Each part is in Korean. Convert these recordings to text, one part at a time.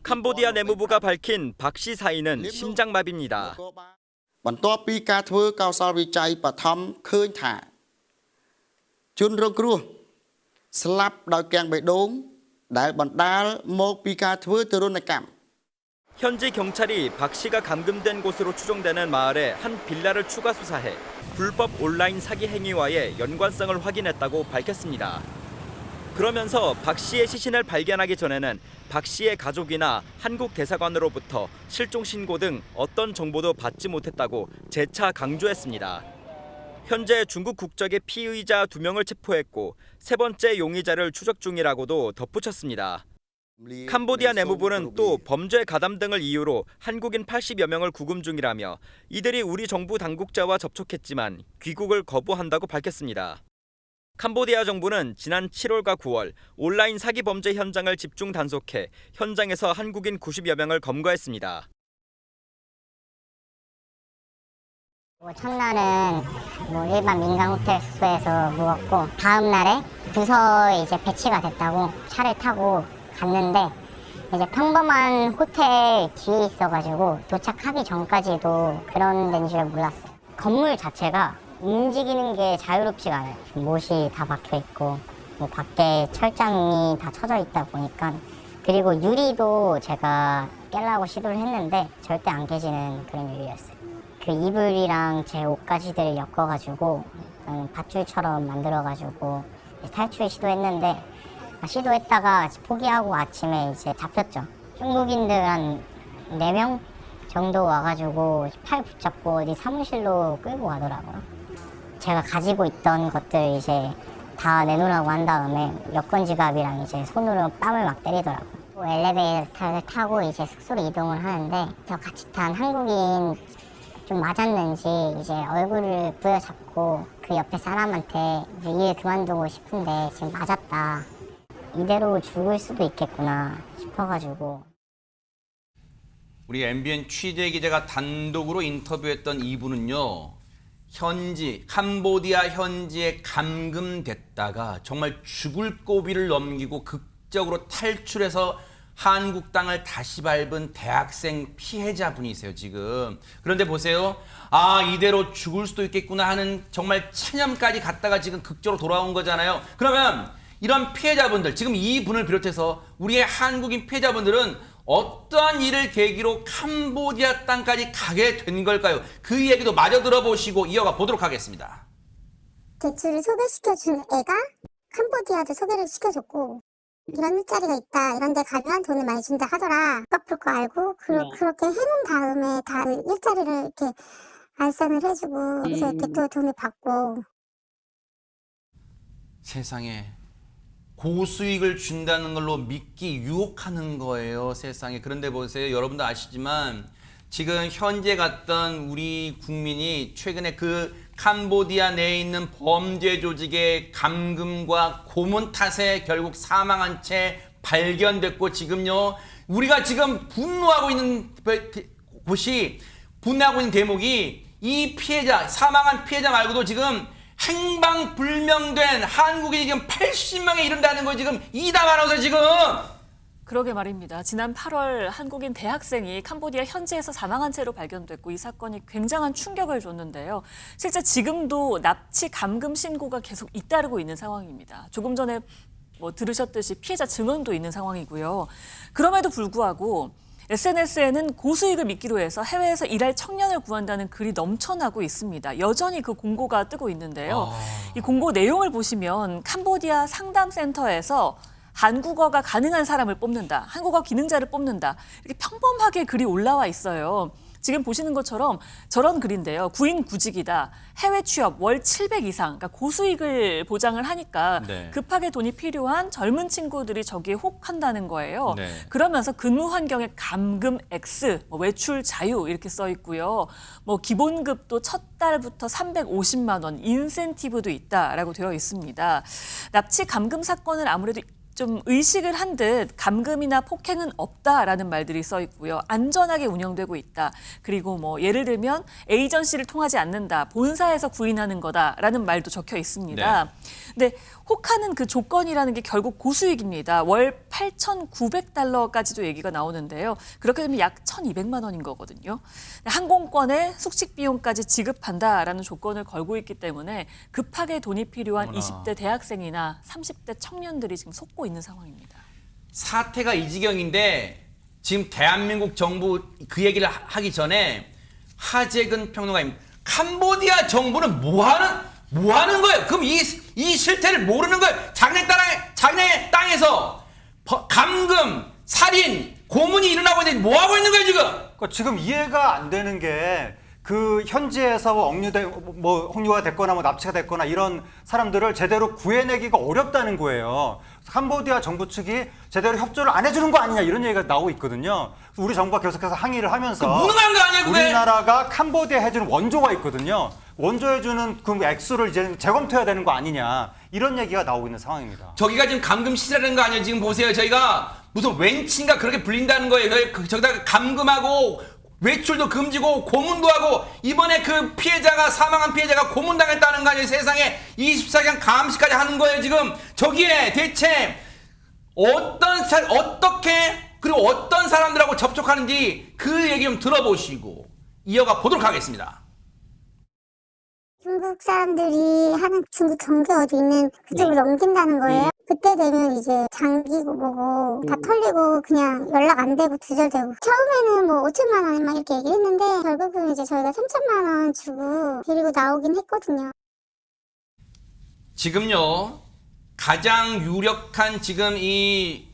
캄보디아 내무부가 밝힌 박 씨 사인은 심장마비입니다. បន្ទាប់ពីការធ្វើកោសលវិច័យបឋមឃើញថាជនរងគ្រោះស្លាប់ដោយកាំងបេះដូងដែលបណ្ដាលមកពីការធ្វើទរណកម្ម 현지 경찰이 박 씨가 감금된 곳으로 추정되는 마을의 한 빌라를 추가 수사해 불법 온라인 사기 행위와의 연관성을 확인했다고 밝혔습니다. 그러면서 박 씨의 시신을 발견하기 전에는 박 씨의 가족이나 한국 대사관으로부터 실종 신고 등 어떤 정보도 받지 못했다고 재차 강조했습니다. 현재 중국 국적의 피의자 2명을 체포했고 세 번째 용의자를 추적 중이라고도 덧붙였습니다. 캄보디아 내무부는 또 범죄 가담 등을 이유로 한국인 80여 명을 구금 중이라며 이들이 우리 정부 당국자와 접촉했지만 귀국을 거부한다고 밝혔습니다. 캄보디아 정부는 지난 7월과 9월 온라인 사기 범죄 현장을 집중 단속해 현장에서 한국인 90여 명을 검거했습니다. 첫날은 일반 민간 호텔 숙소에서 묵었고 다음 날에 부서에 이제 배치가 됐다고 차를 타고 갔는데 이제 평범한 호텔 뒤에 있어가지고 도착하기 전까지도 그런 데인 줄 몰랐어요. 건물 자체가 움직이는 게 자유롭지가 않아요. 못이 다 박혀 있고 뭐 밖에 철장이 다 쳐져 있다 보니까 그리고 유리도 제가 깨려고 시도를 했는데 절대 안 깨지는 그런 유리였어요. 그 이불이랑 제 옷가지들 엮어가지고 밧줄처럼 만들어가지고 탈출 시도했는데 시도했다가 포기하고 아침에 이제 잡혔죠. 중국인들 한 4명 정도 와가지고 팔 붙잡고 어디 사무실로 끌고 가더라고요. 제가 가지고 있던 것들 이제 다 내놓으라고 한 다음에 여권 지갑이랑 이제 손으로 뺨을 막 때리더라고요. 엘리베이터를 타고 이제 숙소로 이동을 하는데 저 같이 탄 한국인 좀 맞았는지 이제 얼굴을 부여잡고 그 옆에 사람한테 일 그만두고 싶은데 지금 맞았다. 이대로 죽을 수도 있겠구나 싶어가지고. 우리 MBN 취재 기자가 단독으로 인터뷰했던 이분은요. 캄보디아 현지에 감금됐다가 정말 죽을 고비를 넘기고 극적으로 탈출해서 한국 땅을 다시 밟은 대학생 피해자분이세요, 지금. 그런데 보세요. 아, 이대로 죽을 수도 있겠구나 하는 정말 체념까지 갔다가 지금 극적으로 돌아온 거잖아요. 그러면 이런 피해자분들, 지금 이분을 비롯해서 우리의 한국인 피해자분들은 어떠한 일을 계기로 캄보디아 땅까지 가게 된 걸까요? 그 얘기도 마저 들어보시고 이어가 보도록 하겠습니다. 대출을 소개시켜준 애가 캄보디아도 소개를 시켜줬고 이런 일자리가 있다, 이런 데 가면 돈을 많이 준다 하더라. 갚을 거 알고 그렇게 해놓은 다음에 다 일자리를 이렇게 알선을 해주고 이제 이렇게 또 돈을 받고. 세상에 고수익을 준다는 걸로 믿기 유혹하는 거예요, 세상에. 그런데 보세요. 여러분도 아시지만 지금 현재 갔던 우리 국민이 최근에 그 캄보디아 내에 있는 범죄 조직의 감금과 고문 탓에 결국 사망한 채 발견됐고 지금요. 우리가 지금 분노하고 있는 곳이 분노하고 있는 대목이 이 피해자, 사망한 피해자 말고도 지금 행방불명된 한국인이 지금 80명에 이른다는 거 지금 이담아나서 지금. 그러게 말입니다. 지난 8월 한국인 대학생이 캄보디아 현지에서 사망한 채로 발견됐고 이 사건이 굉장한 충격을 줬는데요. 실제 지금도 납치 감금 신고가 계속 잇따르고 있는 상황입니다. 조금 전에 들으셨듯이 피해자 증언도 있는 상황이고요. 그럼에도 불구하고 SNS에는 고수익을 미끼로 해서 해외에서 일할 청년을 구한다는 글이 넘쳐나고 있습니다. 여전히 그 공고가 뜨고 있는데요. 이 공고 내용을 보시면 캄보디아 상담센터에서 한국어가 가능한 사람을 뽑는다, 한국어 기능자를 뽑는다, 이렇게 평범하게 글이 올라와 있어요. 지금 보시는 것처럼 저런 글인데요. 구인 구직이다, 해외 취업, 월 700 이상, 그러니까 고수익을 보장을 하니까 네. 급하게 돈이 필요한 젊은 친구들이 저기에 혹한다는 거예요. 네. 그러면서 근무 환경에 감금 X, 외출 자유 이렇게 써 있고요. 기본급도 첫 달부터 350만 원, 인센티브도 있다라고 되어 있습니다. 납치 감금 사건은 아무래도 좀 의식을 한 듯 감금이나 폭행은 없다라는 말들이 써 있고요. 안전하게 운영되고 있다. 그리고 뭐 예를 들면 에이전시를 통하지 않는다. 본사에서 구인하는 거다라는 말도 적혀 있습니다. 근데 혹하는 그 조건이라는 게 결국 고수익입니다. 월 8,900달러까지도 얘기가 나오는데요. 그렇게 되면 약 1,200만 원인 거거든요. 항공권에 숙식 비용까지 지급한다라는 조건을 걸고 있기 때문에 급하게 돈이 필요한 20대 대학생이나 30대 청년들이 지금 속고 있는 상황입니다. 사태가 이 지경인데 지금 대한민국 정부 그 얘기를 하기 전에 하재근 평론가입니다. 캄보디아 정부는 뭐 하는 거예요? 그럼 이 실태를 모르는 거예요? 자기네 땅에서 감금, 살인, 고문이 일어나고 있는데 뭐 하고 있는 거예요 지금? 그러니까 지금 이해가 안 되는 게 그 현지에서 홍유가 됐거나 납치가 됐거나 이런 사람들을 제대로 구해내기가 어렵다는 거예요. 캄보디아 정부 측이 제대로 협조를 안 해주는 거 아니냐 이런 얘기가 나오고 있거든요. 우리 정부가 계속해서 항의를 하면서 무능한 거 아니야 그게? 우리나라가 캄보디아 해주는 원조가 있거든요. 원조 해주는 그 액수를 이제 재검토해야 되는 거 아니냐 이런 얘기가 나오고 있는 상황입니다. 저기가 지금 감금 시설이라는 거 아니에요? 지금 보세요. 저희가 무슨 웬치인가 그렇게 불린다는 거예요. 저기다가 감금하고 외출도 금지고 고문도 하고 이번에 그 피해자가 사망한 피해자가 고문당했다는 거 아니에요? 세상에 24시간 감시까지 하는 거예요. 지금 저기에 대체 어떻게 그리고 어떤 사람들하고 접촉하는지 그 얘기 좀 들어보시고 이어가 보도록 하겠습니다. 중국 사람들이 하는 중국 경계 어디 있는 그쪽으로 넘긴다는 거예요. 그때 되면 이제 잠기고 뭐고 다 털리고 그냥 연락 안 되고 두절되고 처음에는 뭐 5천만 원 막 이렇게 얘기했는데 결국은 이제 저희가 3천만 원 주고 데리고 나오긴 했거든요. 지금요 가장 유력한 지금 이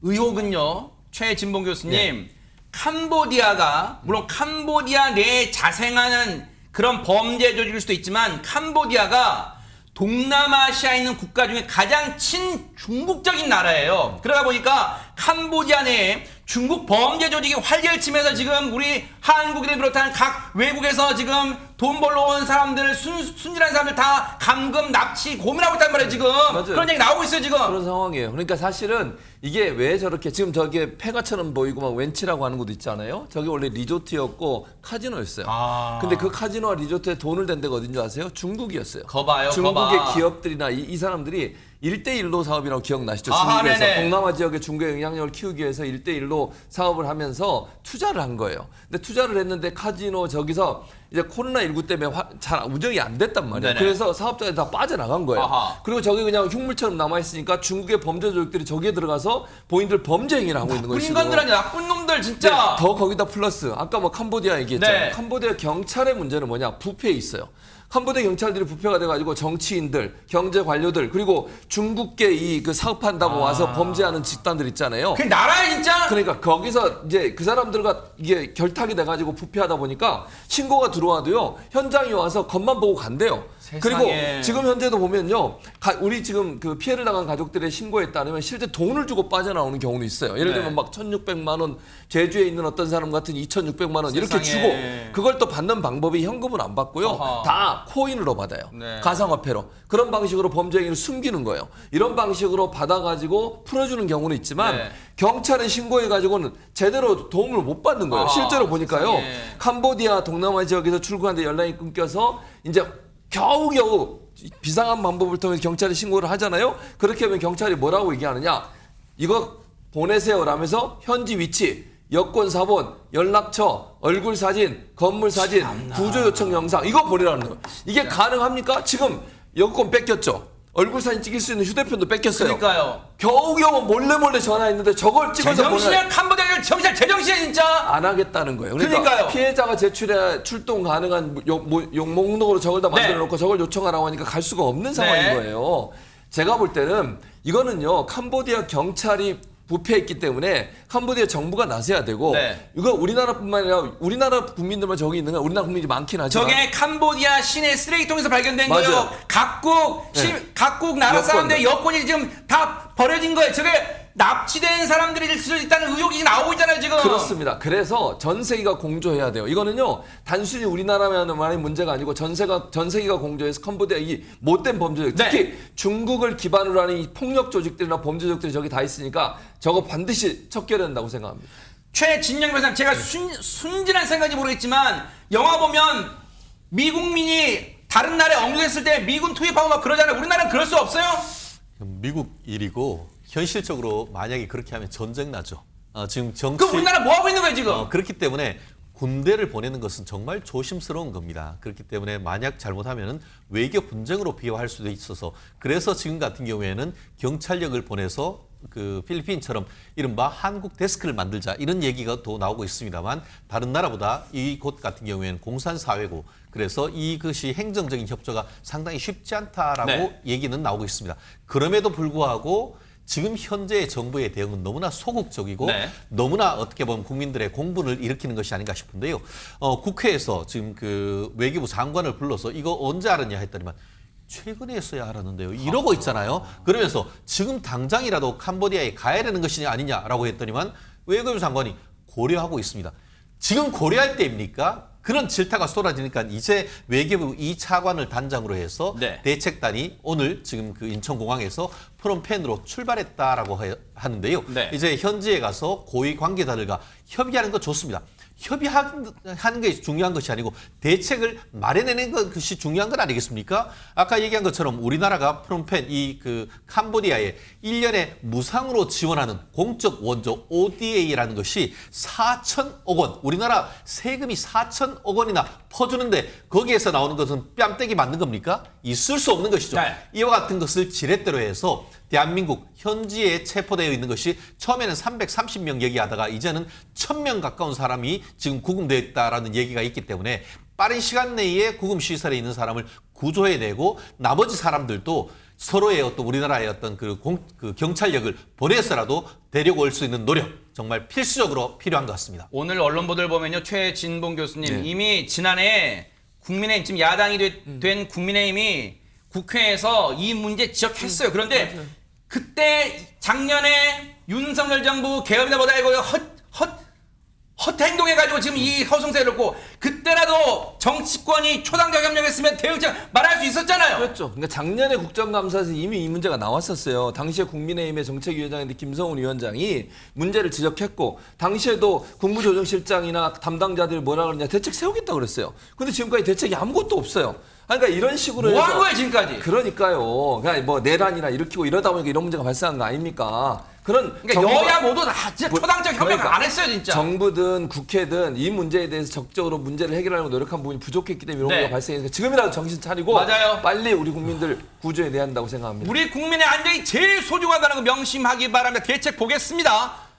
의혹은요 최진봉 교수님 캄보디아가 물론 캄보디아 내에 자생하는 그런 범죄 조직일 수도 있지만 캄보디아가 동남아시아에 있는 국가 중에 가장 친중국적인 나라예요. 그러다 보니까 캄보디아 내에 중국 범죄 조직이 활개를 치면서 지금 우리 한국인을 비롯한 각 외국에서 지금 돈 벌러 온 사람들, 순진한 사람들 다 감금, 납치, 고민하고 있단 말이에요, 지금. 맞아요. 그런 얘기 나오고 있어요, 지금. 그런 상황이에요. 그러니까 사실은 이게 왜 저렇게 지금 저게 폐가처럼 보이고 막 웬치라고 하는 곳 있잖아요. 저게 원래 리조트였고 카지노였어요. 근데 그 카지노와 리조트에 돈을 댄 데가 어딘지 아세요? 중국이었어요. 거봐요, 중국의 거봐. 기업들이나 이 사람들이 1대1로 사업이라고 기억나시죠? 아하, 중국에서 네네. 동남아 지역의 중국의 영향력을 키우기 위해서 1대1로 사업을 하면서 투자를 한 거예요. 근데 투자를 했는데 카지노 저기서 이제 코로나19 때문에 잘 운영이 안 됐단 말이에요. 네네. 그래서 사업자들이 다 빠져나간 거예요. 아하. 그리고 저기 그냥 흉물처럼 남아있으니까 중국의 범죄 조직들이 저기에 들어가서 본인들 범죄 행위를 하고 있는 나쁜 것이고. 인간들 아니야, 나쁜 놈들, 네, 진짜. 더 거기다 플러스 아까 뭐 캄보디아 얘기했잖아요. 네. 캄보디아 경찰의 문제는 뭐냐? 부패에 있어요. 캄보디아 경찰들이 부패가 돼가지고 정치인들, 경제 관료들 그리고 중국계 그 사업한다고 와서 범죄하는 집단들 있잖아요. 그 나라야, 진짜. 그러니까 거기서 이제 그 사람들과 이게 결탁이 돼가지고 부패하다 보니까 신고가 들어와도요 현장에 와서 겉만 보고 간대요. 세상에. 그리고 지금 현재도 보면요 우리 지금 그 피해를 당한 가족들의 신고에 따르면 실제 돈을 주고 빠져나오는 경우도 있어요. 예를 들면 막 1,600만 원 제주에 있는 어떤 사람 같은 2,600만 원 이렇게 주고 세상에. 그걸 또 받는 방법이 현금은 안 받고요. 어허. 다 코인으로 받아요. 네. 가상화폐로. 그런 방식으로 범죄 행위를 숨기는 거예요. 이런 방식으로 받아가지고 풀어주는 경우는 있지만 네. 경찰에 신고해가지고는 제대로 도움을 못 받는 거예요. 아, 실제로 보니까요. 세상에. 캄보디아 동남아 지역에서 출국하는데 연락이 끊겨서 이제 겨우겨우 비상한 방법을 통해서 경찰에 신고를 하잖아요. 그렇게 하면 경찰이 뭐라고 얘기하느냐. 이거 보내세요 라면서 현지 위치, 여권 사본, 연락처, 얼굴 사진, 건물 사진, 구조 요청 영상 이거 보내라는 거예요. 이게 가능합니까? 지금 여권 뺏겼죠. 얼굴 사진 찍을 수 있는 휴대폰도 뺏겼어요. 그러니까요. 겨우겨우 몰래 전화했는데 저걸 찍어서 제정신이야, 캄보디아 정신 제정신이야, 진짜. 안 하겠다는 거예요. 그러니까 그러니까요. 피해자가 출동 가능한 목록으로 저걸 다 만들어 놓고 저걸 요청하라고 하니까 갈 수가 없는 상황인 네. 거예요. 제가 볼 때는 이거는요. 캄보디아 경찰이 부패했기 때문에 캄보디아 정부가 나서야 되고 네. 이거 우리나라뿐만 아니라 우리나라 국민들만 저기 있는 건 우리나라 국민이 많긴 하지만 저게 캄보디아 시내 쓰레기통에서 발견된 맞아요. 거예요. 각국 네. 각국 나라 여권. 사람들의 여권이 지금 다 버려진 거예요. 저게 납치된 사람들이 있을 수 있다는 의혹이 지금 나오고 있잖아요, 지금. 그렇습니다. 그래서 전 세계가 공조해야 돼요. 이거는요 단순히 우리나라만의 문제가 아니고 전 세계가 공조해서 캄보디아 이 못된 범죄적, 특히 네. 중국을 기반으로 하는 이 폭력 조직들이나 범죄적들이 저기 다 있으니까 저거 반드시 척결해야 된다고 생각합니다. 최진영 변호사님, 제가 순진한 생각인지 모르겠지만 영화 보면 미국민이 다른 나라에 억류했을 때 미군 투입하고 막 그러잖아요. 우리나라는 그럴 수 없어요? 미국 일이고 현실적으로 만약에 그렇게 하면 전쟁 나죠. 지금 정치 그럼 우리나라 뭐 하고 있는 거예요, 지금? 그렇기 때문에 군대를 보내는 것은 정말 조심스러운 겁니다. 그렇기 때문에 만약 잘못하면은 외교 분쟁으로 비화할 수도 있어서 그래서 지금 같은 경우에는 경찰력을 보내서 그 필리핀처럼 이른바 한국 데스크를 만들자 이런 얘기가 또 나오고 있습니다만 다른 나라보다 이곳 같은 경우에는 공산사회고 그래서 이것이 행정적인 협조가 상당히 쉽지 않다라고 네. 얘기는 나오고 있습니다. 그럼에도 불구하고 지금 현재의 정부의 대응은 너무나 소극적이고 네. 너무나 어떻게 보면 국민들의 공분을 일으키는 것이 아닌가 싶은데요. 국회에서 지금 그 외교부 장관을 불러서 이거 언제 알았냐 했더니만 최근에 했어야 알았는데요. 이러고 있잖아요. 그러면서 지금 당장이라도 캄보디아에 가야 되는 것이 아니냐라고 했더니만 외교부 장관이 고려하고 있습니다. 지금 고려할 때입니까? 그런 질타가 쏟아지니까 이제 외교부 이 차관을 단장으로 해서 네. 대책단이 오늘 지금 그 인천공항에서 프놈펜으로 출발했다라고 하는데요. 네. 이제 현지에 가서 고위 관계자들과 협의하는 거 좋습니다. 협의하는 게 중요한 것이 아니고 대책을 마련해내는 것이 중요한 건 아니겠습니까? 아까 얘기한 것처럼 우리나라가 프놈펜 이 그 캄보디아에 1년에 무상으로 지원하는 공적 원조 ODA라는 것이 4천억 원, 우리나라 세금이 4천억 원이나 퍼주는데 거기에서 나오는 것은 뺨때기 맞는 겁니까? 있을 수 없는 것이죠. 네. 이와 같은 것을 지렛대로 해서 대한민국 현지에 체포되어 있는 것이 처음에는 330명 얘기하다가 이제는 1000명 가까운 사람이 지금 구금되어 있다라는 얘기가 있기 때문에 빠른 시간 내에 구금 시설에 있는 사람을 구조해내고 나머지 사람들도 서로의 어떤 우리나라의 어떤 그 경찰력을 보내서라도 데리고 올 수 있는 노력 정말 필수적으로 필요한 것 같습니다. 오늘 언론 보도를 보면요, 최진봉 교수님 네. 이미 지난해 국민의힘 지금 야당이 된 국민의힘이 국회에서 이 문제 지적했어요. 그런데 그때 작년에 윤석열 정부 개업이다 뭐다 이거 헛행동해가지고 지금 이 허송세를 놓고 그때라도 정치권이 초당적 협력했으면 대응장 말할 수 있었잖아요. 그렇죠. 그러니까 작년에 국정감사에서 이미 이 문제가 나왔었어요. 당시에 국민의힘의 정책위원장인데 김성훈 위원장이 문제를 지적했고 당시에도 국무조정실장이나 담당자들이 뭐라 그러냐 대책 세우겠다고 그랬어요. 근데 지금까지 대책이 아무것도 없어요. 그러니까 이런 식으로 뭐 해서 한 거예요 지금까지? 그러니까요. 그러니까 뭐 내란이나 일으키고 이러다 보니까 이런 문제가 발생한 거 아닙니까? 그러니까 여야 모두 다 진짜 초당적 협력을 그러니까 안 했어요 진짜. 정부든 국회든 이 문제에 대해서 적극적으로 문제를 해결하려고 노력한 부분이 부족했기 때문에 이런 네. 문제가 발생해서 지금이라도 정신 차리고 맞아요. 빨리 우리 국민들 구조해내야 한다고 생각합니다. 우리 국민의 안전이 제일 소중하다는 거 명심하기 바랍니다. 대책 보겠습니다.